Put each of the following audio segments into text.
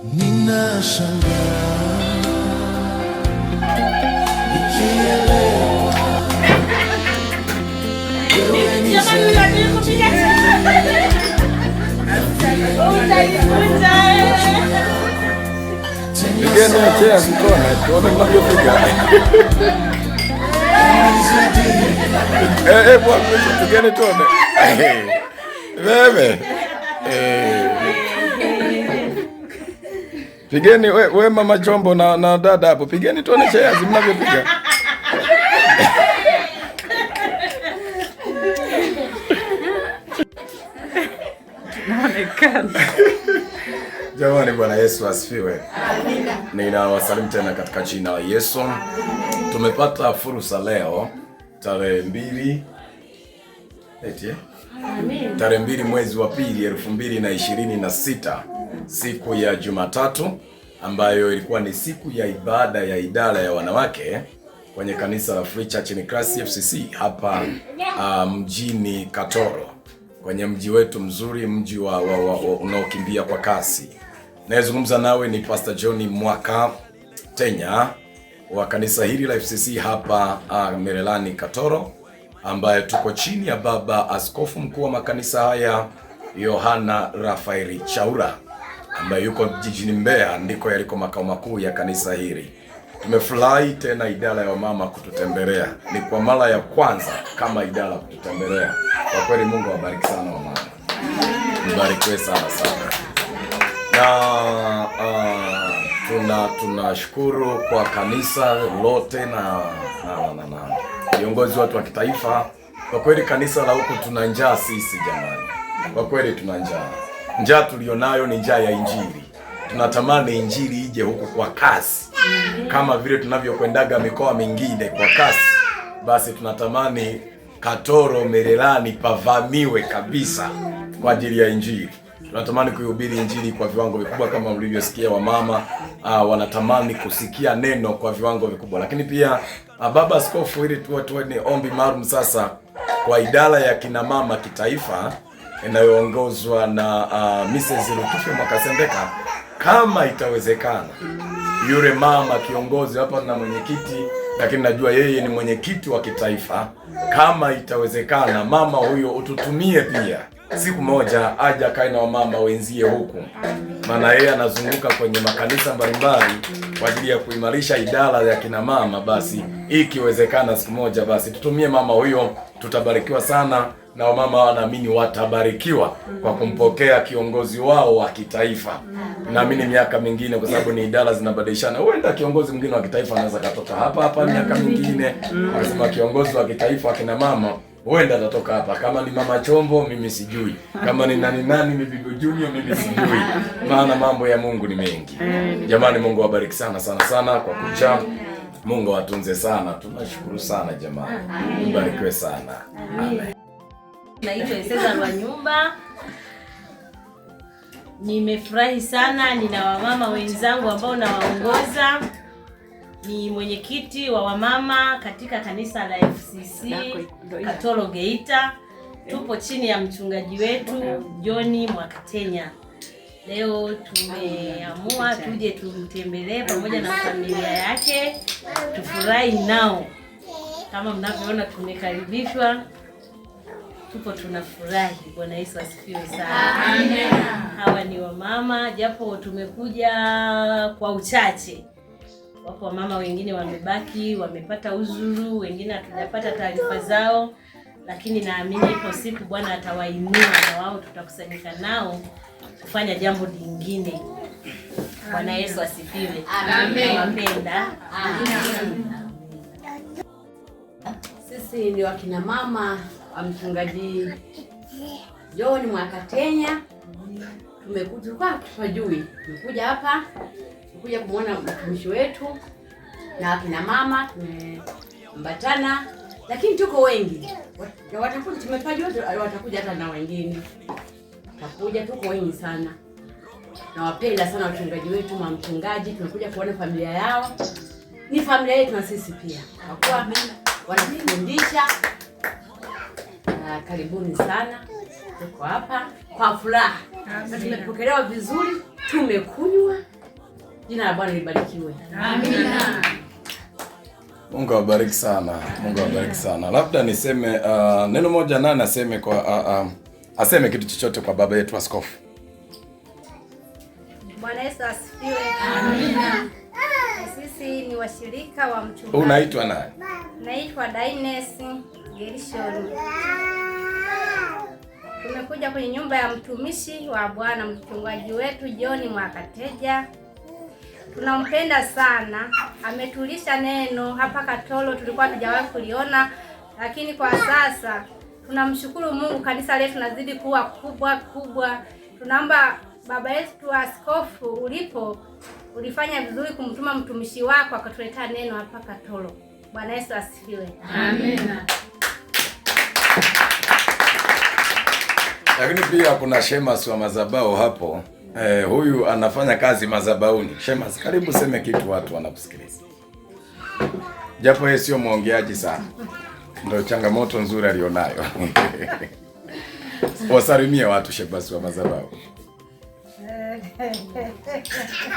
Ninashangaa nikielewa wewe ni Pigeni chea mkono, tuone mnavyopiga. Bwana, pigeni tuone. Wewe. Pigeni we mama Chombo na dada hapo. Pigeni tuone chea mnavyopiga. Jamani, Bwana Yesu asifiwe. Amina. Ninawasalimu tena katika jina la Yesu. Tumepata fursa leo tarehe 2 tarehe 2 mwezi wa pili 2026, siku ya Jumatatu, ambayo ilikuwa ni siku ya ibada ya idara ya wanawake kwenye kanisa la Free Church in Christ FCC hapa mjini Katoro, kwenye mji wetu mzuri, mji wa unaokimbia kwa kasi. Nayezungumza nawe ni Pastor John Mwakatenya wa kanisa hili la FCC hapa Merelani Katoro, ambaye tuko chini ya baba askofu mkuu wa makanisa haya Yohana Rafaeli Chaura, ambaye yuko jijini Mbeya, ndiko yaliko makao makuu ya kanisa hili. Tumefurahi tena idara ya wamama kututembelea. Ni kwa mara ya kwanza kama idara kututembelea. Kwa kweli Mungu awabariki sana wamama. Mbarikiwe sana sana. Na tunashukuru kwa kanisa lote na viongozi watu wa kitaifa. Kwa kweli kanisa la huku tuna njaa sisi jamani. Kwa kweli tuna njaa. Njaa tulionayo ni njaa ya Injili. Tunatamani Injili ije huku kwa kasi. Kama vile tunavyokwendaga mikoa mingine kwa kasi, basi tunatamani Katoro Merelani pavamiwe kabisa kwa ajili ya Injili. Tunatamani kuhubiri Injili kwa viwango vikubwa, kama mlivyosikia wamama wanatamani kusikia neno kwa viwango vikubwa. Lakini pia baba askofu, ili tuwe ni ombi maalum sasa kwa idara ya kina mama kitaifa inayoongozwa na Mrs. Lutufe Mwakasendeka, kama itawezekana yule mama kiongozi hapa na mwenyekiti, lakini najua yeye ni mwenyekiti wa kitaifa, kama itawezekana mama huyo ututumie pia siku moja aje akae na wamama wenzie huku, maana yeye anazunguka kwenye makanisa mbalimbali kwa ajili ya kuimarisha idara ya kina mama. Basi ikiwezekana siku moja basi tutumie mama huyo, tutabarikiwa sana, na wamama wanaamini watabarikiwa kwa kumpokea kiongozi wao wa kitaifa. Naamini miaka mingine, kwa sababu ni idara zinabadilishana, huenda kiongozi mwingine wa kitaifa anaweza katoka hapa miaka mingine. Anasema kiongozi wa kitaifa wa kina mama huenda atatoka hapa. Kama ni mama Chombo mimi sijui, kama ni nani Bibi Junior mimi sijui, maana mambo ya Mungu ni mengi. Jamani, Mungu awabariki sana kwa kucha. Mungu atunze sana. Tunashukuru sana jamani. Mbarikiwe sana. Amen. Naitwa Cesar wa nyumba. Nimefurahi sana, nina wamama wenzangu ambao nawaongoza. Ni mwenyekiti wa wamama katika kanisa la FCC Katoro Geita. Tupo chini ya mchungaji wetu John Mwakatenya. Leo tumeamua tuje tumtembelee pamoja na familia yake, tufurahi nao. Kama mnavyoona tumekaribishwa, tupo tunafurahi. Bwana Yesu asifiwe sana. Amen. Hawa ni wamama, japo tumekuja kwa uchache. Wapo wamama wengine wamebaki, wamepata uzuru, wengine hatujapata taarifa zao, lakini naamini ipo siku Bwana atawainua na wao tutakusanyika nao kufanya jambo lingine. Bwana Yesu asifiwe. Amen. Wapenda. Amen. Sisi ni wakina mama wa mchungaji John Mwakatenya. Tulikuwa tujui. Tumekuja hapa kuja kumwona mtumishi wetu na wakina mama, tumeambatana, lakini tuko wengi. Watakuja, tumepajua watakuja hata na wengine. Watakuja, tuko wengi sana. Nawapenda sana wachungaji wetu, mama mchungaji, tumekuja kuona familia yao. Ni familia yetu na sisi pia. Kwa wanafundisha. Karibuni sana. Tuko hapa kwa furaha. Tumepokelewa vizuri, tumekunywa Jina la Bwana libarikiwe. Amina. Mungu awabariki sana. Mungu awabariki sana. Labda niseme neno moja, nani aseme kwa aseme kitu chochote kwa baba yetu askofu. Bwana Yesu asifiwe. Amina. Sisi ni washirika wa mchungaji. Unaitwa nani? Naitwa Daines Gerishoni. Tumekuja kwenye nyumba ya mtumishi wa Bwana, mchungaji wetu John Mwakateja. Tunampenda sana. Ametulisha neno hapa Katoro, tulikuwa tujawahi kuliona, lakini kwa sasa tunamshukuru Mungu, kanisa letu nazidi kuwa kubwa. Tunaomba baba yetu askofu, ulifanya vizuri kumtuma mtumishi wako akatuletea neno hapa Katoro. Bwana Yesu asifiwe. Amina. Lakini pia kuna Shemas wa madhabahu hapo. Huyu anafanya kazi madhabahuni. Shemas, karibu seme kitu, watu wanakusikiliza. Japo yeye sio mwongeaji sana. Ndio changamoto nzuri alionayo. Wasalimie watu Shemas wa madhabahu.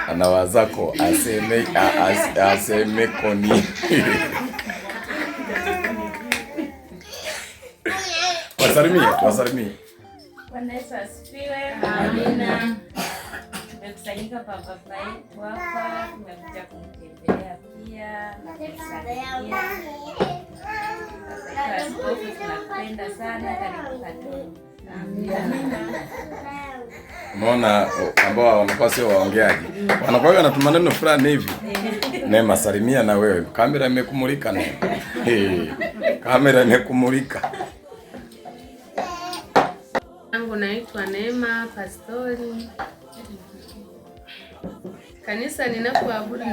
Anawazako aseme koni. Wasalimie. Bwana Yesu asifiwe. Amina. Tumekusanyika kwa baba yetu hapa, tumekuja kumtembelea pia na kumsalimia. Askofu, tunakupenda sana, karibu Katoro. Amina. Umeona ambao wanakuwa sio waongeaji. Wanakuwa wanatuma neno fulani hivi. Neema, salimia na wewe. Kamera imekumulika Neema. Kamera imekumulika. Yangu naitwa Neema Pastori. Kanisa ninapoabudu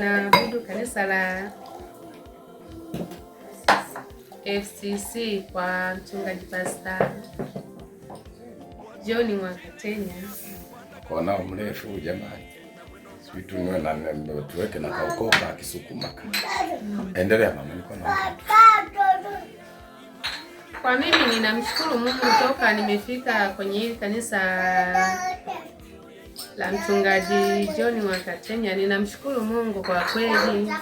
kanisa la FCC kwa mchungaji Pastor John Mwakatenya. Kwa nao mrefu jamani. Sisi tuwe na tuweke na kaukoka akisukuma. Endelea mama, niko na. Kwa mimi ninamshukuru Mungu toka nimefika kwenye hili kanisa la mchungaji John Mwakatenya. Ninamshukuru Mungu kwa kweli.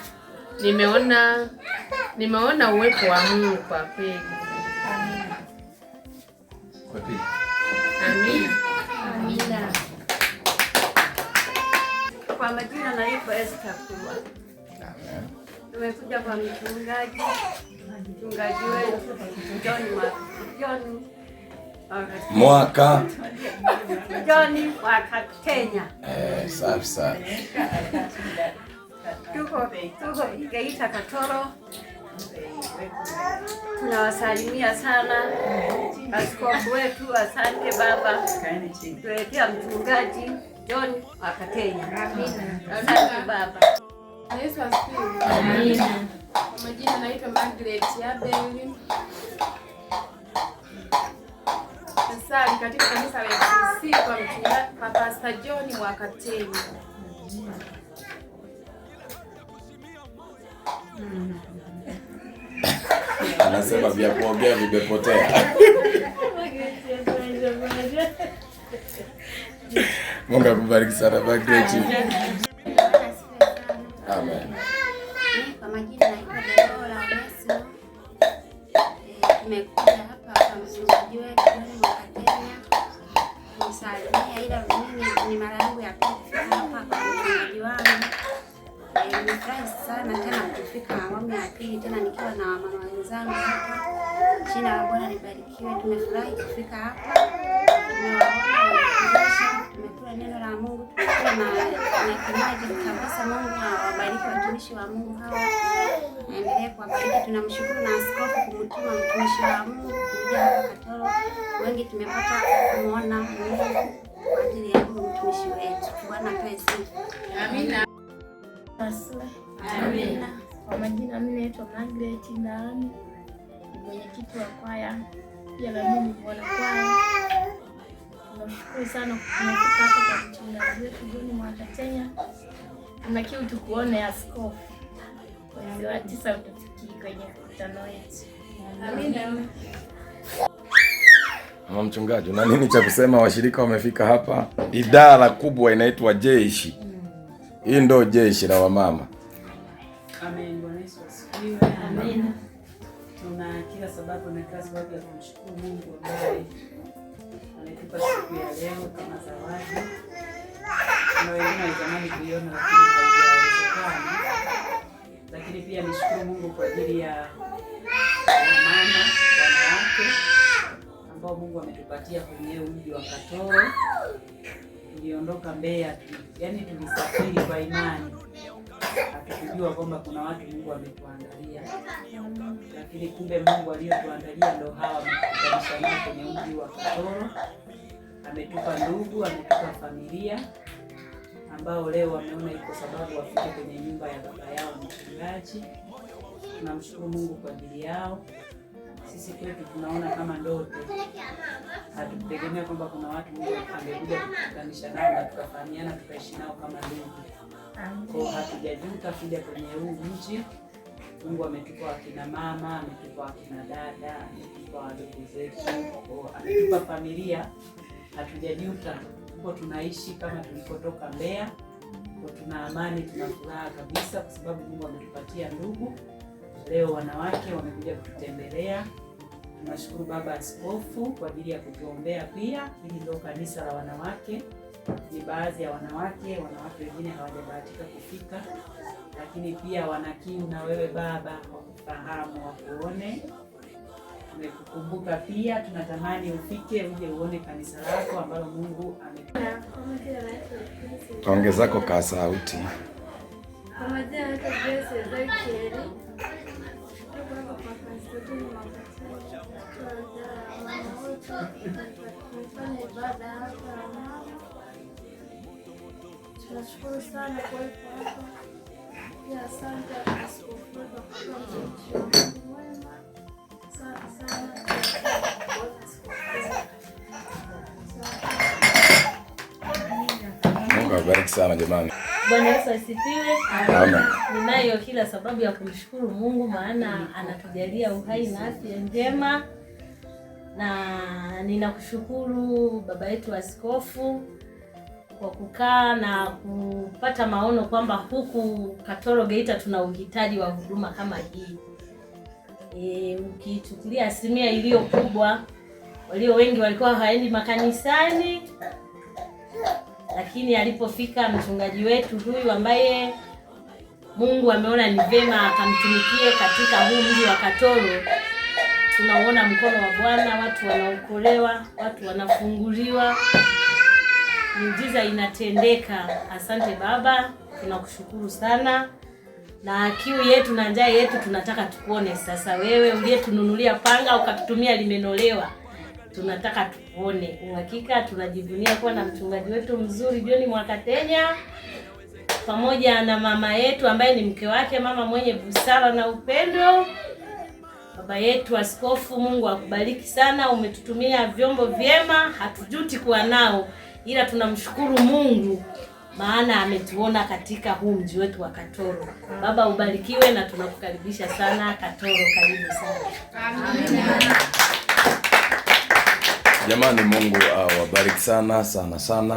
Nimeona uwepo wa Mungu kwa kweli. Amina. Amina. Kwa majina naitwa Esther Kulwa. Amen. Tumekuja kwa mchungaji wetu John Mwakatenya. Safi sana. Tuko Geita Katoro. Tunawasalimia sana askofu wetu. Asante baba, tuletea mchungaji John Mwakatenya. Amina. Asante baba. Yesu asifiwe. Amina. Kwa majina naitwa Margaret Abel. Nasali katika kanisa la FCC kwa Pastor John Mwakatenya. Anasema vya kuongea vimepotea. Mungu akubariki sana Margaret. Amen. Kwa majina naitwa Debora Messi. Tumekuja hapa kwa mchungaji wetu John Mwakatenya kumsalimia, ila mimi ni mara yangu ya pili kufika hapa kwa mchungaji wangu. Nimefurahi sana tena kufika awamu ya pili tena nikiwa na mama wenzangu hapa. Jina la Bwana libarikiwe. Tumefurahi kufika hapa. Tumekula neno la Mungu, tumekula na kinywaji kabisa. Mungu awabariki watumishi wa Mungu hawa. Endelee kuwabariki. Tunamshukuru na askofu kumtuma mtumishi wa Mungu kuja hapa Katoro. Wengi tumepata kumuona Mungu kwa ajili ya mtumishi wetu. Bwana apewe sifa. Amina. Amina. Kwa majina mimi naitwa Margaret Ndani, ni mwenyekiti wa kwaya pia na mimi mwana kwaya. Tunashukuru sana kufika hapa kwa mchungaji wetu John Mwakatenya. Tuna kiu tukuone askofu. Mwezi wa 9 utafikia kwenye mkutano wetu. Amina. Mama mchungaji, una nini cha kusema? Washirika wamefika hapa. Idara kubwa inaitwa jeshi. Hii ndo jeshi la wamama. Amen. Bwana Yesu asifiwe. Amen. Tuna kila sababu na kila sababu ya kumshukuru Mungu ambaye ametupa siku ya leo kama zawadi. Kuna wengine walitamani kuiona lakini haijawezekana. Lakini pia nishukuru Mungu kwa ajili ya wamama, wanawake ambao Mungu ametupatia kwenye mji wa Katoro. Tuliondoka Mbeya, yaani tulisafiri kwa imani. Hatukujua kwamba kuna watu Mungu ametuandalia. Lakini kumbe Mungu aliyotuandalia ndio hawa wamekutanisha nao kwenye mji wa Katoro. Ametupa ndugu, ametupa familia ambao leo wameona iko sababu wafike kwenye nyumba ya baba yao mchungaji. Tunamshukuru Mungu kwa ajili yao. Sisi kwetu tunaona kama ndoto. Hatutegemea kwamba kuna watu Mungu angekuja kutukutanisha nao na tukafahamiana tukaishi nao kama ndugu. Kwa hatujajuta kuja kwenye huu mji. Mungu ametupa akina mama, ametupa akina dada, ametupa wadogo zetu, ametupa familia. Hatujajuta. Kwa tunaishi kama tulikotoka Mbeya. Kwa tuna amani, tuna furaha kabisa kwa sababu Mungu ametupatia ndugu. Leo wanawake wamekuja kututembelea. Tunashukuru Baba Askofu kwa ajili ya kutuombea pia. Hili ndio kanisa la wanawake. Ni baadhi ya wanawake wengine hawajabahatika kufika. Lakini pia wana kiu na wewe Baba wa kufahamu, wa kuone. Tumekukumbuka pia, tunatamani ufike uje uone kanisa lako ambalo Mungu amekupa. Ongezako ka sauti. Kwa majina naitwa Grace Ezekiel. Tunafanya ibada hapa. Tunashukuru sana kwa hapa. Pia asante Askofu kwa kutoa mtumishi mwema. Asante sana. Mungu awabariki sana jamani. Bwana Yesu asifiwe. Amen. Ninayo kila sababu ya kumshukuru Mungu maana anatujalia uhai na afya njema. Na ninakushukuru baba yetu Askofu kwa kukaa na kupata maono kwamba huku Katoro Geita tuna uhitaji wa huduma kama hii. Ukichukulia asilimia iliyo kubwa, walio wengi walikuwa haendi makanisani. Lakini alipofika mchungaji wetu huyu ambaye Mungu ameona ni vema akamtumikie katika huu mji wa Katoro, tunaona mkono wa Bwana, watu wanaokolewa, watu wanafunguliwa, miujiza inatendeka. Asante Baba, tunakushukuru sana. Na kiu yetu na njaa yetu tunataka tukuone sasa. Wewe uliyetununulia panga ukatutumia limenolewa, tunataka tukuone. Uhakika tunajivunia kuwa na mchungaji wetu mzuri John Mwakatenya pamoja na mama yetu ambaye ni mke wake, mama mwenye busara na upendo. Baba yetu Askofu, Mungu akubariki sana. Umetutumia vyombo vyema, hatujuti kuwa nao, ila tunamshukuru Mungu maana ametuona katika huu mji wetu wa Katoro. Baba ubarikiwe na tunakukaribisha sana Katoro, karibu sana. Amen. Jamani, Mungu awabariki sana sana sana.